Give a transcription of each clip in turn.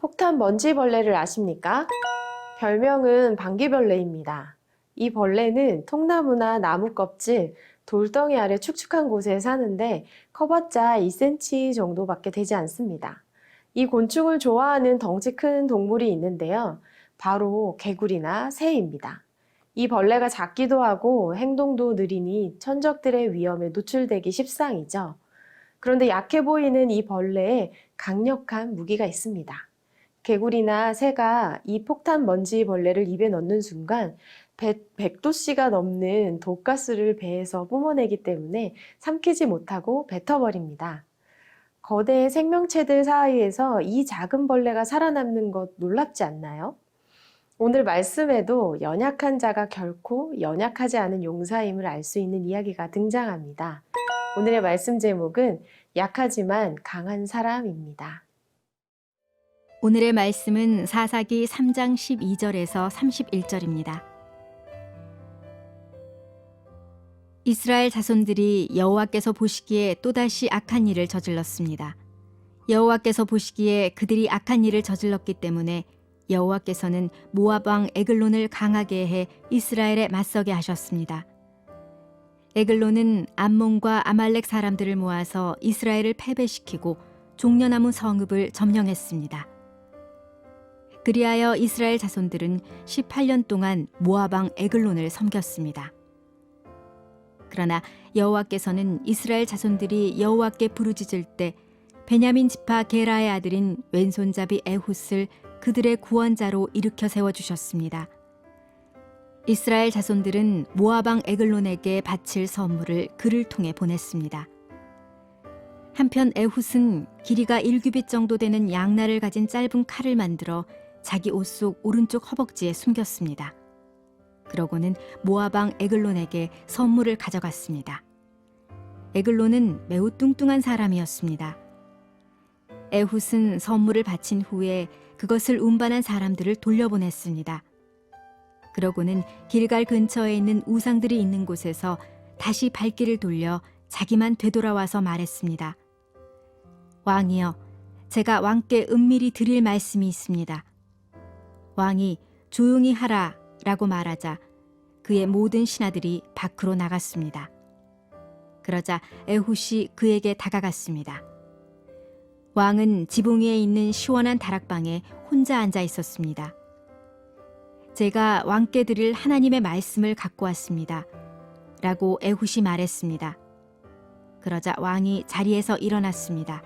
폭탄 먼지벌레를 아십니까? 별명은 방귀벌레입니다. 이 벌레는 통나무나 나무 껍질, 돌덩이 아래 축축한 곳에 사는데 커봤자 2cm 정도밖에 되지 않습니다. 이 곤충을 좋아하는 덩치 큰 동물이 있는데요. 바로 개구리나 새입니다. 이 벌레가 작기도 하고 행동도 느리니 천적들의 위험에 노출되기 십상이죠. 그런데 약해 보이는 이 벌레에 강력한 무기가 있습니다. 개구리나 새가 이 폭탄 먼지 벌레를 입에 넣는 순간 100도씨가 넘는 독가스를 배에서 뿜어내기 때문에 삼키지 못하고 뱉어버립니다. 거대 생명체들 사이에서 이 작은 벌레가 살아남는 것 놀랍지 않나요? 오늘 말씀에도 연약한 자가 결코 연약하지 않은 용사임을 알 수 있는 이야기가 등장합니다. 오늘의 말씀 제목은 약하지만 강한 사람입니다. 오늘의 말씀은 사사기 3장 12절에서 31절입니다. 이스라엘 자손들이 여호와께서 보시기에 또다시 악한 일을 저질렀습니다. 여호와께서 보시기에 그들이 악한 일을 저질렀기 때문에 여호와께서는 모압 왕 에글론을 강하게 해 이스라엘에 맞서게 하셨습니다. 에글론은 암몬과 아말렉 사람들을 모아서 이스라엘을 패배시키고 종려나무 성읍을 점령했습니다. 그리하여 이스라엘 자손들은 18년 동안 모압 왕 에글론을 섬겼습니다. 그러나 여호와께서는 이스라엘 자손들이 여호와께 부르짖을 때 베냐민 지파 게라의 아들인 왼손잡이 에훗을 그들의 구원자로 일으켜 세워주셨습니다. 이스라엘 자손들은 모압 왕 에글론에게 바칠 선물을 그를 통해 보냈습니다. 한편 에훗은 길이가 1규빗 정도 되는 양날을 가진 짧은 칼을 만들어 자기 옷 속 오른쪽 허벅지에 숨겼습니다. 그러고는 모압 왕 에글론에게 선물을 가져갔습니다. 에글론은 매우 뚱뚱한 사람이었습니다. 에훗은 선물을 바친 후에 그것을 운반한 사람들을 돌려보냈습니다. 그러고는 길갈 근처에 있는 우상들이 있는 곳에서 다시 발길을 돌려 자기만 되돌아와서 말했습니다. 왕이여, 제가 왕께 은밀히 드릴 말씀이 있습니다. 왕이 조용히 하라 라고 말하자 그의 모든 신하들이 밖으로 나갔습니다. 그러자 에훗이 그에게 다가갔습니다. 왕은 지붕 위에 있는 시원한 다락방에 혼자 앉아 있었습니다. 제가 왕께 드릴 하나님의 말씀을 갖고 왔습니다. 라고 에훗이 말했습니다. 그러자 왕이 자리에서 일어났습니다.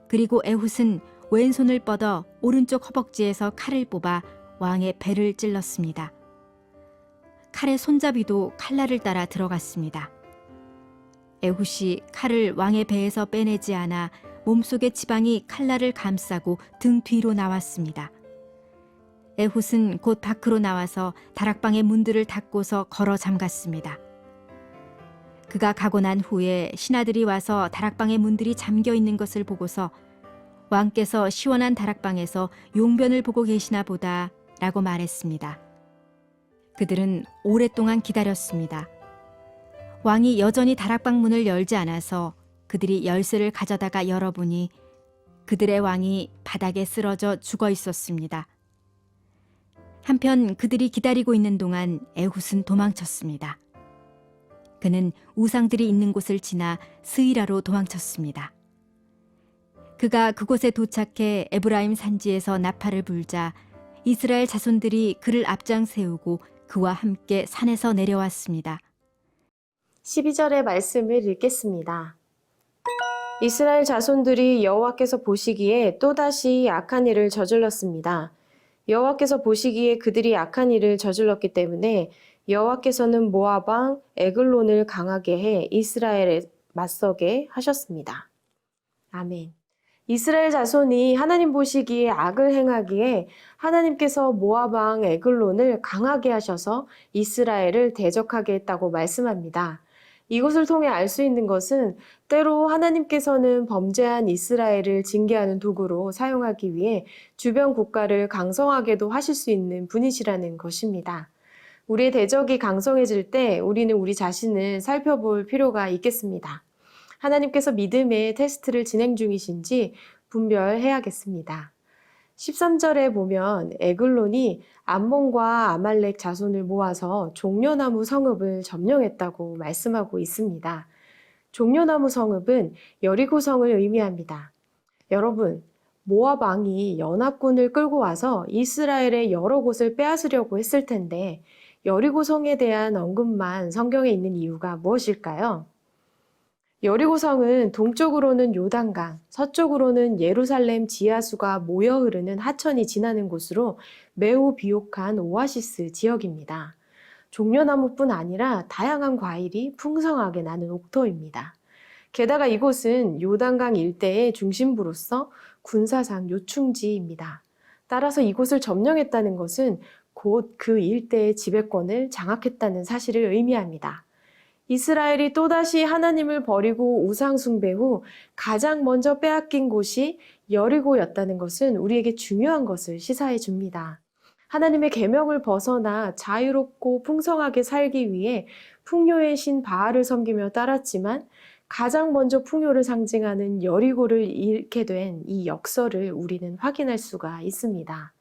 그리고 에훗은 왼손을 뻗어 오른쪽 허벅지에서 칼을 뽑아 왕의 배를 찔렀습니다. 칼의 손잡이도 칼날을 따라 들어갔습니다. 에훗이 칼을 왕의 배에서 빼내지 않아 몸속의 지방이 칼날을 감싸고 등 뒤로 나왔습니다. 에훗은 곧 밖으로 나와서 다락방의 문들을 닫고서 걸어 잠갔습니다. 그가 가고 난 후에 신하들이 와서 다락방의 문들이 잠겨 있는 것을 보고서 왕께서 시원한 다락방에서 용변을 보고 계시나 보다 라고 말했습니다. 그들은 오랫동안 기다렸습니다. 왕이 여전히 다락방 문을 열지 않아서 그들이 열쇠를 가져다가 열어보니 그들의 왕이 바닥에 쓰러져 죽어 있었습니다. 한편 그들이 기다리고 있는 동안 에훗은 도망쳤습니다. 그는 우상들이 있는 곳을 지나 스이라로 도망쳤습니다. 그가 그곳에 도착해 에브라임 산지에서 나팔을 불자 이스라엘 자손들이 그를 앞장 세우고 그와 함께 산에서 내려왔습니다. 12절의 말씀을 읽겠습니다. 이스라엘 자손들이 여호와께서 보시기에 또다시 악한 일을 저질렀습니다. 여호와께서 보시기에 그들이 악한 일을 저질렀기 때문에 여호와께서는 모압 왕 에글론을 강하게 해 이스라엘에 맞서게 하셨습니다. 아멘. 이스라엘 자손이 하나님 보시기에 악을 행하기에 하나님께서 모압 왕 에글론을 강하게 하셔서 이스라엘을 대적하게 했다고 말씀합니다. 이것을 통해 알 수 있는 것은 때로 하나님께서는 범죄한 이스라엘을 징계하는 도구로 사용하기 위해 주변 국가를 강성하게도 하실 수 있는 분이시라는 것입니다. 우리의 대적이 강성해질 때 우리는 우리 자신을 살펴볼 필요가 있겠습니다. 하나님께서 믿음의 테스트를 진행 중이신지 분별해야겠습니다. 13절에 보면 에글론이 암몬과 아말렉 자손을 모아서 종려나무 성읍을 점령했다고 말씀하고 있습니다. 종려나무 성읍은 여리고성을 의미합니다. 여러분, 모압 왕이 연합군을 끌고 와서 이스라엘의 여러 곳을 빼앗으려고 했을 텐데 여리고성에 대한 언급만 성경에 있는 이유가 무엇일까요? 여리고성은 동쪽으로는 요단강, 서쪽으로는 예루살렘 지하수가 모여 흐르는 하천이 지나는 곳으로 매우 비옥한 오아시스 지역입니다. 종려나무뿐 아니라 다양한 과일이 풍성하게 나는 옥토입니다. 게다가 이곳은 요단강 일대의 중심부로서 군사상 요충지입니다. 따라서 이곳을 점령했다는 것은 곧 그 일대의 지배권을 장악했다는 사실을 의미합니다. 이스라엘이 또다시 하나님을 버리고 우상 숭배 후 가장 먼저 빼앗긴 곳이 여리고였다는 것은 우리에게 중요한 것을 시사해 줍니다. 하나님의 계명을 벗어나 자유롭고 풍성하게 살기 위해 풍요의 신 바알을 섬기며 따랐지만 가장 먼저 풍요를 상징하는 여리고를 잃게 된 이 역설을 우리는 확인할 수가 있습니다.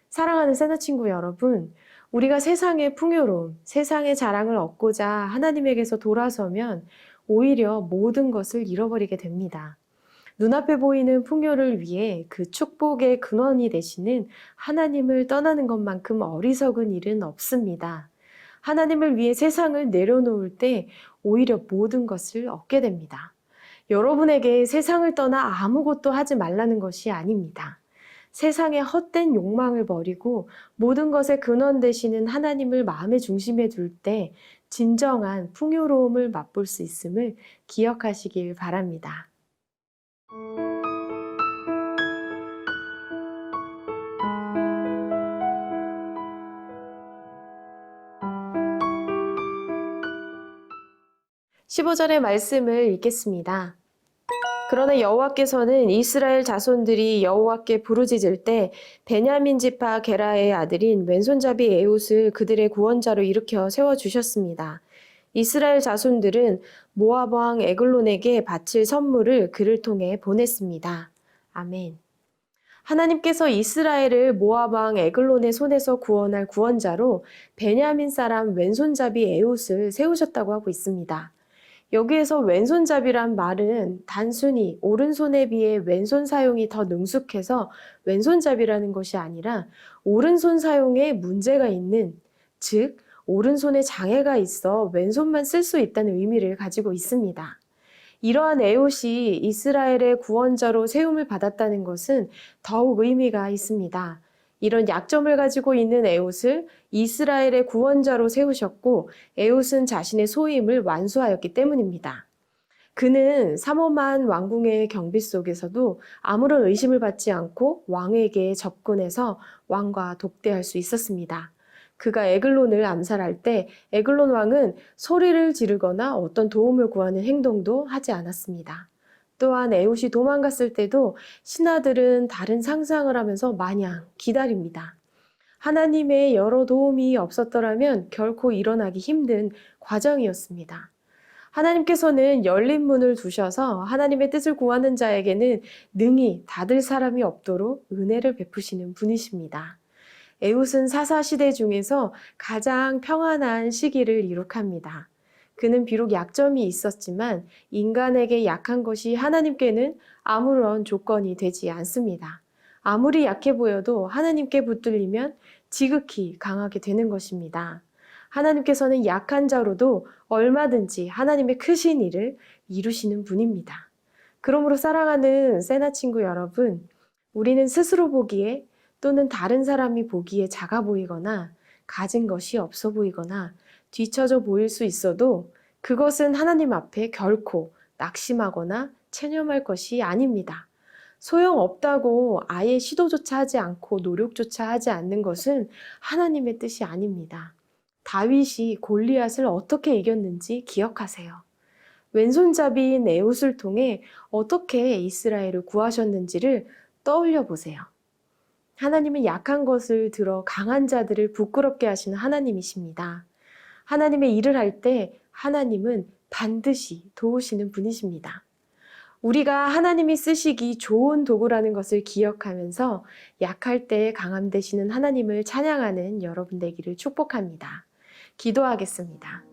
사랑하는 세나 친구 여러분, 우리가 세상의 풍요로움, 세상의 자랑을 얻고자 하나님에게서 돌아서면 오히려 모든 것을 잃어버리게 됩니다. 눈앞에 보이는 풍요를 위해 그 축복의 근원이 되시는 하나님을 떠나는 것만큼 어리석은 일은 없습니다. 하나님을 위해 세상을 내려놓을 때 오히려 모든 것을 얻게 됩니다. 여러분에게 세상을 떠나 아무것도 하지 말라는 것이 아닙니다. 세상의 헛된 욕망을 버리고 모든 것의 근원 되시는 하나님을 마음의 중심에 둘 때 진정한 풍요로움을 맛볼 수 있음을 기억하시길 바랍니다. (15절의) 말씀을 읽겠습니다. 그러나 여호와께서는 이스라엘 자손들이 여호와께 부르짖을 때 베냐민 지파 게라의 아들인 왼손잡이 에훗을 그들의 구원자로 일으켜 세워주셨습니다. 이스라엘 자손들은 모압 왕 에글론에게 바칠 선물을 그를 통해 보냈습니다. 아멘. 하나님께서 이스라엘을 모압 왕 에글론의 손에서 구원할 구원자로 베냐민 사람 왼손잡이 에훗을 세우셨다고 하고 있습니다. 여기에서 왼손잡이란 말은 단순히 오른손에 비해 왼손 사용이 더 능숙해서 왼손잡이라는 것이 아니라 오른손 사용에 문제가 있는, 즉 오른손에 장애가 있어 왼손만 쓸 수 있다는 의미를 가지고 있습니다. 이러한 에훗이 이스라엘의 구원자로 세움을 받았다는 것은 더욱 의미가 있습니다. 이런 약점을 가지고 있는 에훗을 이스라엘의 구원자로 세우셨고 에훗은 자신의 소임을 완수하였기 때문입니다. 그는 삼엄한 왕궁의 경비 속에서도 아무런 의심을 받지 않고 왕에게 접근해서 왕과 독대할 수 있었습니다. 그가 에글론을 암살할 때 에글론 왕은 소리를 지르거나 어떤 도움을 구하는 행동도 하지 않았습니다. 또한 에훗이 도망갔을 때도 신하들은 다른 상상을 하면서 마냥 기다립니다. 하나님의 여러 도움이 없었더라면 결코 일어나기 힘든 과정이었습니다. 하나님께서는 열린 문을 두셔서 하나님의 뜻을 구하는 자에게는 능히 닫을 사람이 없도록 은혜를 베푸시는 분이십니다. 에훗은 사사시대 중에서 가장 평안한 시기를 이룩합니다. 그는 비록 약점이 있었지만 인간에게 약한 것이 하나님께는 아무런 조건이 되지 않습니다. 아무리 약해 보여도 하나님께 붙들리면 지극히 강하게 되는 것입니다. 하나님께서는 약한 자로도 얼마든지 하나님의 크신 일을 이루시는 분입니다. 그러므로 사랑하는 세나 친구 여러분, 우리는 스스로 보기에 또는 다른 사람이 보기에 작아 보이거나 가진 것이 없어 보이거나 뒤처져 보일 수 있어도 그것은 하나님 앞에 결코 낙심하거나 체념할 것이 아닙니다. 소용없다고 아예 시도조차 하지 않고 노력조차 하지 않는 것은 하나님의 뜻이 아닙니다. 다윗이 골리앗을 어떻게 이겼는지 기억하세요. 왼손잡이인 에훗을 통해 어떻게 이스라엘을 구하셨는지를 떠올려 보세요. 하나님은 약한 것을 들어 강한 자들을 부끄럽게 하시는 하나님이십니다. 하나님의 일을 할 때 하나님은 반드시 도우시는 분이십니다. 우리가 하나님이 쓰시기 좋은 도구라는 것을 기억하면서 약할 때 강함 되시는 하나님을 찬양하는 여러분 되기를 축복합니다. 기도하겠습니다.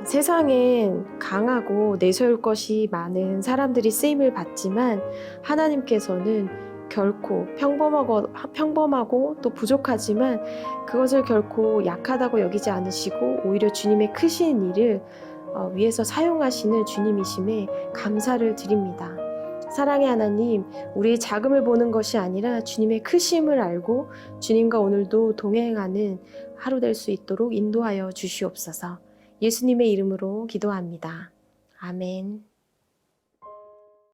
세상엔 강하고 내세울 것이 많은 사람들이 쓰임을 받지만 하나님께서는 결코 평범하고 또 부족하지만 그것을 결코 약하다고 여기지 않으시고 오히려 주님의 크신 일을 위해서 사용하시는 주님이심에 감사를 드립니다. 사랑의 하나님, 우리의 작음을 보는 것이 아니라 주님의 크심을 알고 주님과 오늘도 동행하는 하루 될 수 있도록 인도하여 주시옵소서. 예수님의 이름으로 기도합니다. 아멘.